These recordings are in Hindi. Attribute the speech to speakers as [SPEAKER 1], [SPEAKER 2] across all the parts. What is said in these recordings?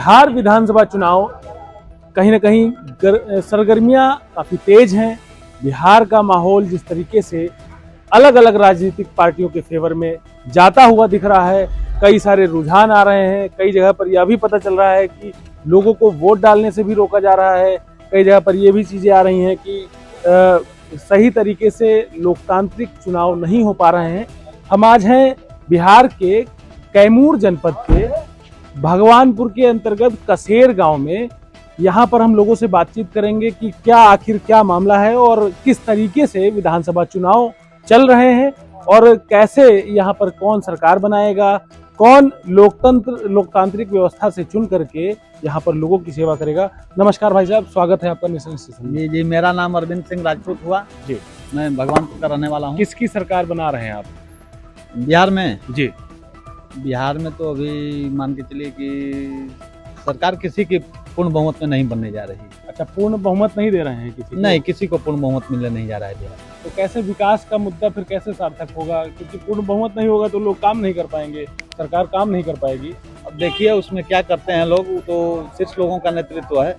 [SPEAKER 1] बिहार विधानसभा चुनाव कहीं ना कहीं सरगर्मियां काफ़ी तेज हैं। बिहार का माहौल जिस तरीके से अलग अलग राजनीतिक पार्टियों के फेवर में जाता हुआ दिख रहा है, कई सारे रुझान आ रहे हैं। कई जगह पर यह भी पता चल रहा है कि लोगों को वोट डालने से भी रोका जा रहा है। कई जगह पर यह भी चीज़ें आ रही हैं कि सही तरीके से लोकतांत्रिक चुनाव नहीं हो पा रहे हैं। हम आज हैं बिहार के कैमूर जनपद के भगवानपुर के अंतर्गत कसेर गांव में। यहाँ पर हम लोगों से बातचीत करेंगे कि क्या मामला है और किस तरीके से विधानसभा चुनाव चल रहे हैं और कैसे यहाँ पर कौन सरकार बनाएगा, कौन लोकतांत्रिक व्यवस्था से चुन करके यहाँ पर लोगों की सेवा करेगा। नमस्कार भाई साहब, स्वागत है आपका नेशनल स्टेशन।
[SPEAKER 2] जी, मेरा नाम अरविंद सिंह राजपूत हुआ जी। मैं भगवानपुर का रहने वाला हूँ।
[SPEAKER 1] किसकी सरकार बना रहे हैं आप
[SPEAKER 2] बिहार में?
[SPEAKER 1] जी,
[SPEAKER 2] बिहार में तो अभी मान के चलिए कि सरकार किसी की पूर्ण बहुमत में नहीं बनने जा रही।
[SPEAKER 1] अच्छा, पूर्ण बहुमत नहीं दे रहे हैं किसी को?
[SPEAKER 2] नहीं, किसी को पूर्ण बहुमत मिलने नहीं जा रहा है बिहार।
[SPEAKER 1] तो कैसे विकास का मुद्दा फिर कैसे सार्थक होगा? क्योंकि पूर्ण बहुमत नहीं होगा तो लोग काम नहीं कर पाएंगे, सरकार काम नहीं कर पाएगी।
[SPEAKER 2] अब देखिए उसमें क्या करते हैं लोग, वो तो शीर्ष लोगों का नेतृत्व है,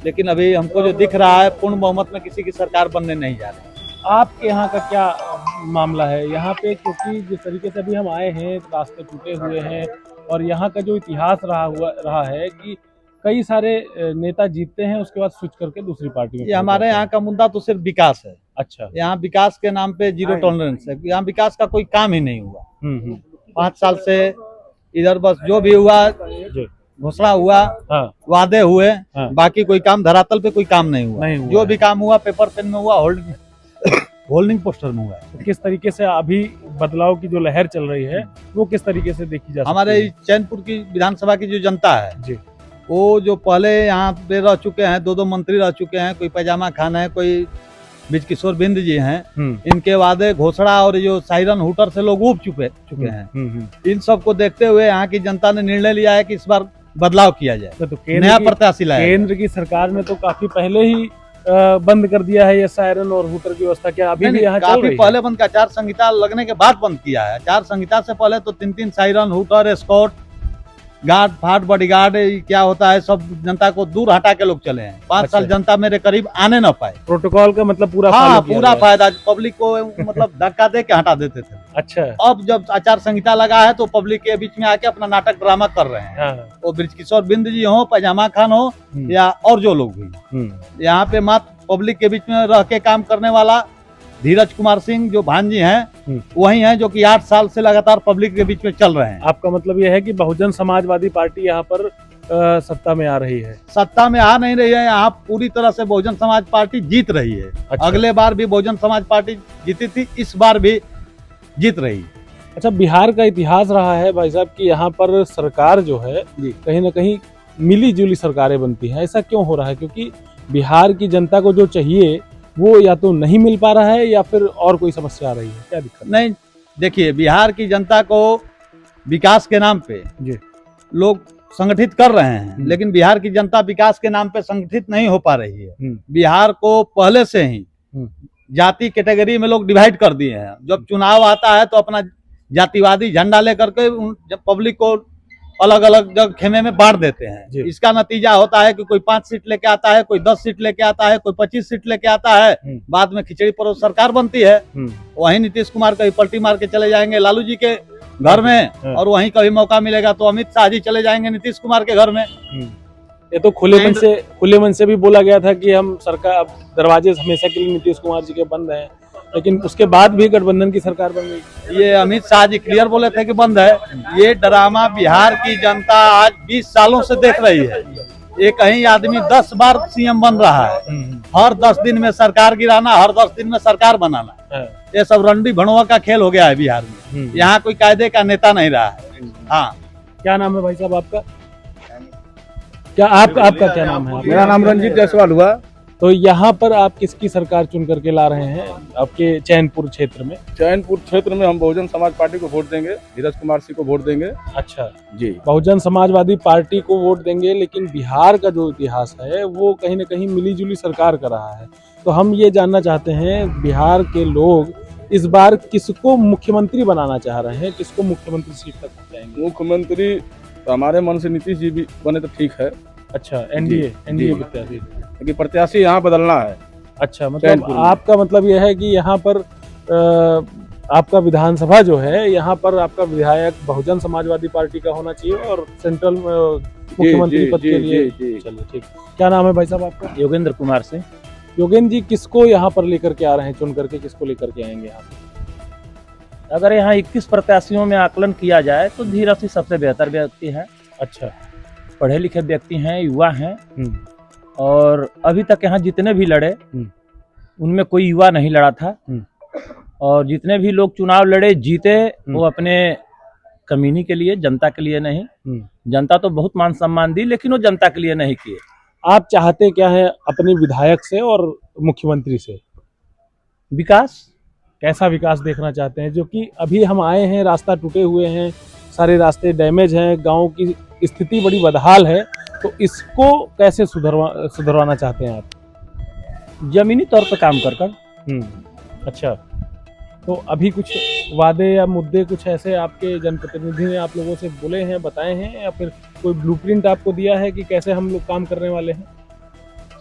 [SPEAKER 2] लेकिन अभी हमको जो दिख रहा है पूर्ण बहुमत में किसी की सरकार बनने नहीं जा रही।
[SPEAKER 1] आपके यहाँ का क्या मामला है यहाँ पे? क्योंकि जिस तरीके से अभी हम आए हैं, रास्ते टूटे हुए हैं और यहाँ का जो इतिहास रहा है कि कई सारे नेता जीतते हैं, उसके बाद स्विच करके दूसरी पार्टी में।
[SPEAKER 2] ये हमारे यहाँ का मुद्दा तो सिर्फ विकास है।
[SPEAKER 1] अच्छा,
[SPEAKER 2] यहाँ विकास के नाम पे जीरो टॉलरेंस है। यहाँ विकास का कोई काम ही नहीं हुआ। 5 साल से इधर बस जो भी हुआ घोषणा हुआ,
[SPEAKER 1] हाँ,
[SPEAKER 2] वादे हुए,
[SPEAKER 1] हाँ,
[SPEAKER 2] बाकी कोई काम धरातल पे कोई काम नहीं हुआ। जो भी काम हुआ पेपर पेन में हुआ, होल्डिंग पोस्टर में हुआ।
[SPEAKER 1] तो किस तरीके से अभी बदलाव की जो लहर चल रही है वो किस तरीके से देखी जा सकती है?
[SPEAKER 2] हमारे चैनपुर की विधानसभा की जो जनता है
[SPEAKER 1] जी,
[SPEAKER 2] वो जो पहले यहाँ पे रह चुके हैं, 2 मंत्री रह चुके हैं, कोई पैजामा खान है, कोई ब्रिजकिशोर बिंद जी हैं, इनके वादे घोषणा और जो सायरन हुटर से लोग ऊब चुके हैं। इन सब को देखते हुए यहाँ की जनता ने निर्णय लिया है कि इस बार बदलाव किया जाए,
[SPEAKER 1] तो
[SPEAKER 2] नया प्रत्याशी लाया।
[SPEAKER 1] केंद्र की सरकार ने तो काफी पहले ही बंद कर दिया है ये सायरन और हुटर की व्यवस्था। क्या अभी भी यहाँ
[SPEAKER 2] काफी पहले बंद? आचार संहिता लगने के बाद बंद किया है। आचार संहिता से पहले तो 3 सायरन हुटर, एस्कॉर्ट, गार्ड, फाट, बॉडीगार्ड, क्या होता है, सब जनता को दूर हटा के लोग चले हैं। 5 साल जनता मेरे करीब आने न पाए।
[SPEAKER 1] प्रोटोकॉल का मतलब पूरा
[SPEAKER 2] पूरा फायदा पब्लिक को मतलब धक्का दे के हटा देते थे।
[SPEAKER 1] अच्छा,
[SPEAKER 2] अब जब आचार संहिता लगा है तो पब्लिक के बीच में आके अपना नाटक ड्रामा कर रहे हैं। वो ब्रिजकिशोर बिंद जी हो, पैजामा खान हो या और जो लोग भी, यहाँ पे मात्र पब्लिक के बीच में रह के काम करने वाला धीरज कुमार सिंह जो भांजी हैं वही हैं, जो कि 8 साल से लगातार पब्लिक के बीच में चल रहे हैं।
[SPEAKER 1] आपका मतलब यह है कि बहुजन समाजवादी पार्टी यहाँ पर सत्ता में आ रही है?
[SPEAKER 2] सत्ता में आ नहीं रही है, यहाँ पूरी तरह से बहुजन समाज पार्टी जीत रही है। अच्छा। अगले बार भी बहुजन समाज पार्टी जीती थी, इस बार भी जीत रही है।
[SPEAKER 1] अच्छा, बिहार का इतिहास रहा है भाई साहब कि यहाँ पर सरकार जो है कहीं ना कहीं मिली जुली सरकारें बनती हैं। ऐसा क्यों हो रहा है? क्योंकि बिहार की जनता को जो चाहिए वो या तो नहीं मिल पा रहा है या फिर और कोई समस्या आ रही है? क्या दिक्कत?
[SPEAKER 2] नहीं, देखिए बिहार की जनता को विकास के नाम पे लोग संगठित कर रहे हैं, लेकिन बिहार की जनता विकास के नाम पे संगठित नहीं हो पा रही है। बिहार को पहले से ही जाति कैटेगरी में लोग डिवाइड कर दिए हैं। जब चुनाव आता है तो अपना जातिवादी झंडा लेकर के जब पब्लिक को अलग अलग जगह खेमे में बांट देते हैं। इसका नतीजा होता है कि कोई 5 सीट लेके आता है, कोई 10 सीट लेके आता है, कोई 25 सीट लेके आता है। बाद में खिचड़ी परोस सरकार बनती है। वहीं नीतीश कुमार कभी पलटी मार के चले जाएंगे लालू जी के घर में, और वहीं कभी मौका मिलेगा तो अमित शाह जी चले जाएंगे नीतीश कुमार के घर में।
[SPEAKER 1] ये तो खुले मन से भी बोला गया था कि हम सरकार दरवाजे हमेशा के लिए नीतीश कुमार जी के बंद हैं, लेकिन उसके बाद भी गठबंधन की सरकार बन गई।
[SPEAKER 2] ये अमित शाह जी क्लियर बोले थे कि बंद है। ये ड्रामा बिहार की जनता आज 20 सालों से देख रही है। ये कहीं आदमी 10 बार सीएम बन रहा है, हर 10 दिन में सरकार गिराना, हर 10 दिन में सरकार बनाना। ये सब रंडी भणुआ का खेल हो गया है बिहार में। यहाँ कोई कायदे का नेता नहीं रहा है। हाँ,
[SPEAKER 1] क्या नाम है भाई साहब आपका? क्या आपका क्या नाम है?
[SPEAKER 3] मेरा नाम रंजीत जायसवाल हुआ।
[SPEAKER 1] तो यहाँ पर आप किसकी सरकार चुन करके ला रहे हैं आपके चैनपुर क्षेत्र में?
[SPEAKER 3] चैनपुर क्षेत्र में हम बहुजन समाज पार्टी को वोट देंगे, धीरज कुमार सिंह को वोट देंगे।
[SPEAKER 1] अच्छा
[SPEAKER 3] जी,
[SPEAKER 1] बहुजन समाजवादी पार्टी को वोट देंगे, लेकिन बिहार का जो इतिहास है वो कहीं ना कहीं मिलीजुली सरकार का रहा है। तो हम ये जानना चाहते हैं बिहार के लोग इस बार किसको मुख्यमंत्री बनाना चाह रहे हैं, किसको मुख्यमंत्री सीट तक पहुंचाएंगे?
[SPEAKER 3] मुख्यमंत्री तो हमारे मन से नीतीश जी भी बने तो ठीक है,
[SPEAKER 1] अच्छा, एनडीए
[SPEAKER 3] जी।
[SPEAKER 1] प्रत्याशी।
[SPEAKER 3] लेकिन प्रत्याशी यहाँ बदलना है।
[SPEAKER 1] अच्छा, मतलब
[SPEAKER 3] चैनपुर में।
[SPEAKER 1] आपका मतलब यह है कि यहाँ पर आपका विधानसभा जो है, यहाँ पर आपका विधायक बहुजन समाजवादी पार्टी का होना चाहिए और सेंट्रल मुख्यमंत्री
[SPEAKER 3] जी,
[SPEAKER 1] पद के
[SPEAKER 3] जी,
[SPEAKER 1] लिए।
[SPEAKER 3] जी, जी।
[SPEAKER 1] चलिए ठीक। क्या नाम है भाई साहब आपका?
[SPEAKER 4] योगेंद्र कुमार से।
[SPEAKER 1] योगेंद्र जी, किसको यहाँ पर लेकर के आ रहे हैं, चुन करके किसको लेकर के आएंगे यहाँ पर?
[SPEAKER 4] अगर यहाँ 21 प्रत्याशियों में आकलन किया जाए तो धीरज ही सबसे बेहतर व्यक्ति है।
[SPEAKER 1] अच्छा।
[SPEAKER 4] पढ़े लिखे व्यक्ति हैं, युवा हैं,
[SPEAKER 1] हम्म,
[SPEAKER 4] और अभी तक यहाँ जितने भी लड़े उनमें कोई युवा नहीं लड़ा था। और जितने भी लोग चुनाव लड़े जीते वो अपने कमीनी के लिए, जनता के लिए नहीं। जनता तो बहुत मान सम्मान दी, लेकिन वो जनता के लिए नहीं किए।
[SPEAKER 1] आप चाहते क्या है अपने विधायक से और मुख्यमंत्री से?
[SPEAKER 4] विकास।
[SPEAKER 1] कैसा विकास देखना चाहते हैं? जो कि अभी हम आए हैं, रास्ता टूटे हुए हैं, सारे रास्ते डैमेज हैं, गांव की स्थिति बड़ी बदहाल है, तो इसको कैसे सुधरवाना चाहते हैं आप?
[SPEAKER 4] जमीनी तौर पर काम कर कर।
[SPEAKER 1] अच्छा, तो अभी कुछ वादे या मुद्दे कुछ ऐसे आपके जनप्रतिनिधि ने आप लोगों से बोले हैं, बताए हैं, या फिर कोई ब्लूप्रिंट आपको दिया है कि कैसे हम लोग काम करने वाले हैं?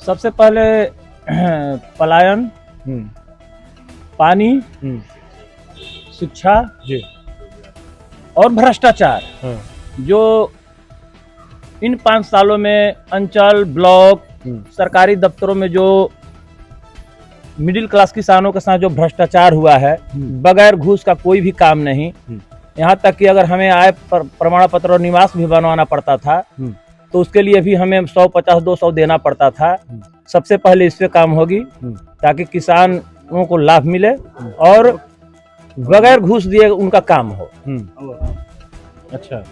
[SPEAKER 4] सबसे पहले पलायन, पानी, शिक्षा
[SPEAKER 1] जी,
[SPEAKER 4] और भ्रष्टाचार,
[SPEAKER 1] हाँ,
[SPEAKER 4] जो इन 5 सालों में अंचल, ब्लॉक, सरकारी दफ्तरों में जो मिडिल क्लास किसानों के साथ जो भ्रष्टाचार हुआ है, बगैर घूस का कोई भी काम नहीं। यहाँ तक कि अगर हमें आय प्रमाण पत्र और निवास भी बनवाना पड़ता था तो उसके लिए भी हमें 150-200 देना पड़ता था। सबसे पहले इस पे काम होगी ताकि किसानों को लाभ मिले और बगैर घूस दिए उनका काम हो।
[SPEAKER 1] अच्छा,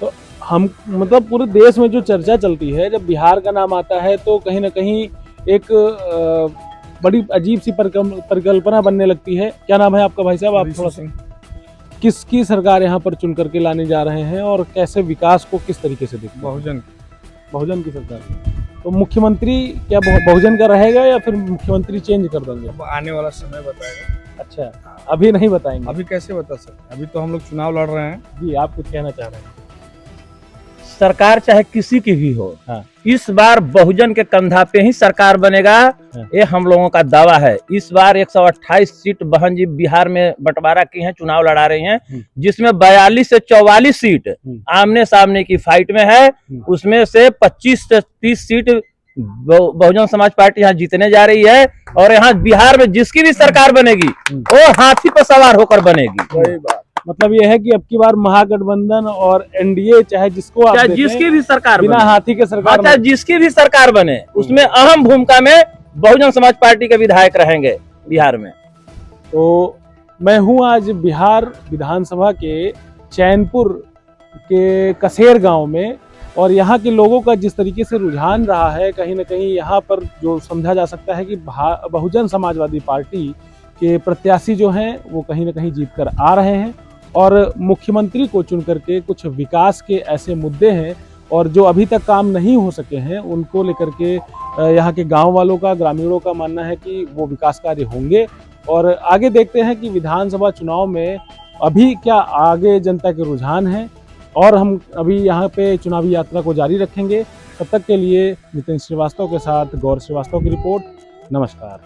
[SPEAKER 1] तो हम मतलब पूरे देश में जो चर्चा चलती है, जब बिहार का नाम आता है तो कहीं ना कहीं एक बड़ी अजीब सी परिकल्पना बनने लगती है। क्या नाम है आपका भाई साहब? आप थोड़ा सा किसकी सरकार यहाँ पर चुन करके लाने जा रहे हैं और कैसे विकास को किस तरीके से देखते हैं? बहुजन की सरकार। तो मुख्यमंत्री क्या बहुजन का रहेगा या फिर मुख्यमंत्री चेंज कर देंगे?
[SPEAKER 3] आने वाला समय बताएगा।
[SPEAKER 1] अच्छा, अभी नहीं बताएंगे?
[SPEAKER 3] अभी कैसे बता सकते, अभी तो हम लोग चुनाव लड़ रहे हैं।
[SPEAKER 1] जी, आप कुछ कहना चाह रहे हैं?
[SPEAKER 4] सरकार चाहे किसी की भी हो,
[SPEAKER 1] हाँ,
[SPEAKER 4] इस बार बहुजन के कंधा पे ही सरकार बनेगा, ये हम लोगों का दावा है। इस बार 128 सीट बहन जी बिहार में बंटवारा की हैं, चुनाव लड़ा रही हैं, जिसमें 42 से 44 सीट आमने सामने की फाइट में है। उसमें से 25 से 30 सीट बहुजन समाज पार्टी यहाँ जीतने जा रही है। और यहाँ बिहार में जिसकी भी सरकार बनेगी वो हाथी पर सवार होकर बनेगी।
[SPEAKER 3] सही बात।
[SPEAKER 1] मतलब यह है कि अब की बार महागठबंधन और एनडीए चाहे जिसको आप
[SPEAKER 4] चाहे
[SPEAKER 1] देखें,
[SPEAKER 4] जिसकी भी सरकार
[SPEAKER 1] बिना
[SPEAKER 4] बने,
[SPEAKER 1] हाथी के सरकार
[SPEAKER 4] चाहे जिसकी भी सरकार बने, उसमें अहम भूमिका में बहुजन समाज पार्टी के विधायक रहेंगे बिहार में।
[SPEAKER 1] तो मैं हूं आज बिहार विधानसभा के चैनपुर के कसेर गांव में, और यहाँ के लोगों का जिस तरीके से रुझान रहा है, कहीं ना कहीं यहाँ पर जो समझा जा सकता है कि बहुजन समाजवादी पार्टी के प्रत्याशी जो हैं वो कहीं ना कहीं जीत कर आ रहे हैं। और मुख्यमंत्री को चुन करके कुछ विकास के ऐसे मुद्दे हैं और जो अभी तक काम नहीं हो सके हैं, उनको लेकर के यहाँ के गांव वालों का, ग्रामीणों का मानना है कि वो विकास कार्य होंगे। और आगे देखते हैं कि विधानसभा चुनाव में अभी क्या आगे जनता के रुझान हैं, और हम अभी यहाँ पे चुनावी यात्रा को जारी रखेंगे। तब तक के लिए नितिन श्रीवास्तव के साथ गौर श्रीवास्तव की रिपोर्ट। नमस्कार।